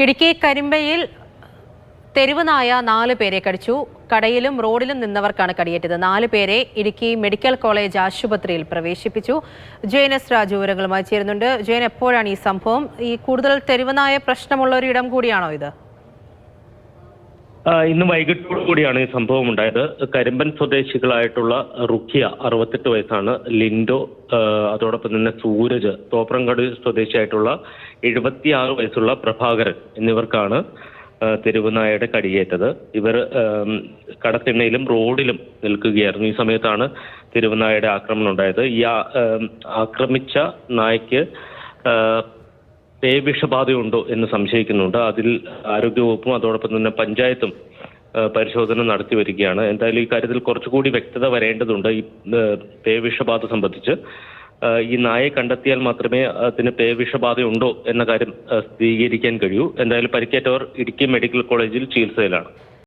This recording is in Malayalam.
ഇടുക്കി കരിമ്പയിൽ തെരുവ് നായ 4 പേരെ കടിച്ചു. കടയിലും റോഡിലും നിന്നവർക്കാണ് കടിയേറ്റത്. 4 പേരെ ഇടുക്കി മെഡിക്കൽ കോളേജ് ആശുപത്രിയിൽ പ്രവേശിപ്പിച്ചു. ജയൻ എസ് രാജു വിവരങ്ങളുമായി ചേരുന്നുണ്ട്. ജയൻ, എപ്പോഴാണ് ഈ സംഭവം? ഈ കൂടുതൽ തെരുവ് നായ പ്രശ്നമുള്ള ഒരു ഇടം കൂടിയാണോ ഇത്? ഇന്ന് വൈകിട്ടോടു കൂടിയാണ് ഈ സംഭവം ഉണ്ടായത്. കരിമ്പൻ സ്വദേശികളായിട്ടുള്ള റുഖിയ 68 വയസ്സാണ്, ലിൻഡോ അതോടൊപ്പം തന്നെ സൂരജ്, തോപ്രംകട് സ്വദേശിയായിട്ടുള്ള 76 വയസ്സുള്ള പ്രഭാകരൻ എന്നിവർക്കാണ് തെരുവുനായയുടെ കടിയേറ്റത്. ഇവർ കടത്തിണ്ണയിലും റോഡിലും നിൽക്കുകയായിരുന്നു. ഈ സമയത്താണ് തെരുവുനായയുടെ ആക്രമണം ഉണ്ടായത്. ഈ ആക്രമിച്ച നായ്ക്ക് പേവിഷബാധയുണ്ടോ എന്ന് സംശയിക്കുന്നുണ്ട്. അതിൽ ആരോഗ്യവകുപ്പും അതോടൊപ്പം തന്നെ പഞ്ചായത്തും പരിശോധന നടത്തി വരികയാണ്. എന്തായാലും ഈ കാര്യത്തിൽ കുറച്ചുകൂടി വ്യക്തത വരേണ്ടതുണ്ട്. ഈ പേവിഷബാധ സംബന്ധിച്ച് ഈ നായയെ കണ്ടെത്തിയാൽ മാത്രമേ അതിന് പേവിഷബാധയുണ്ടോ എന്ന കാര്യം സ്ഥിരീകരിക്കാൻ കഴിയൂ. എന്തായാലും പരിക്കേറ്റവർ ഇടുക്കി മെഡിക്കൽ കോളേജിൽ ചികിത്സയിലാണ്.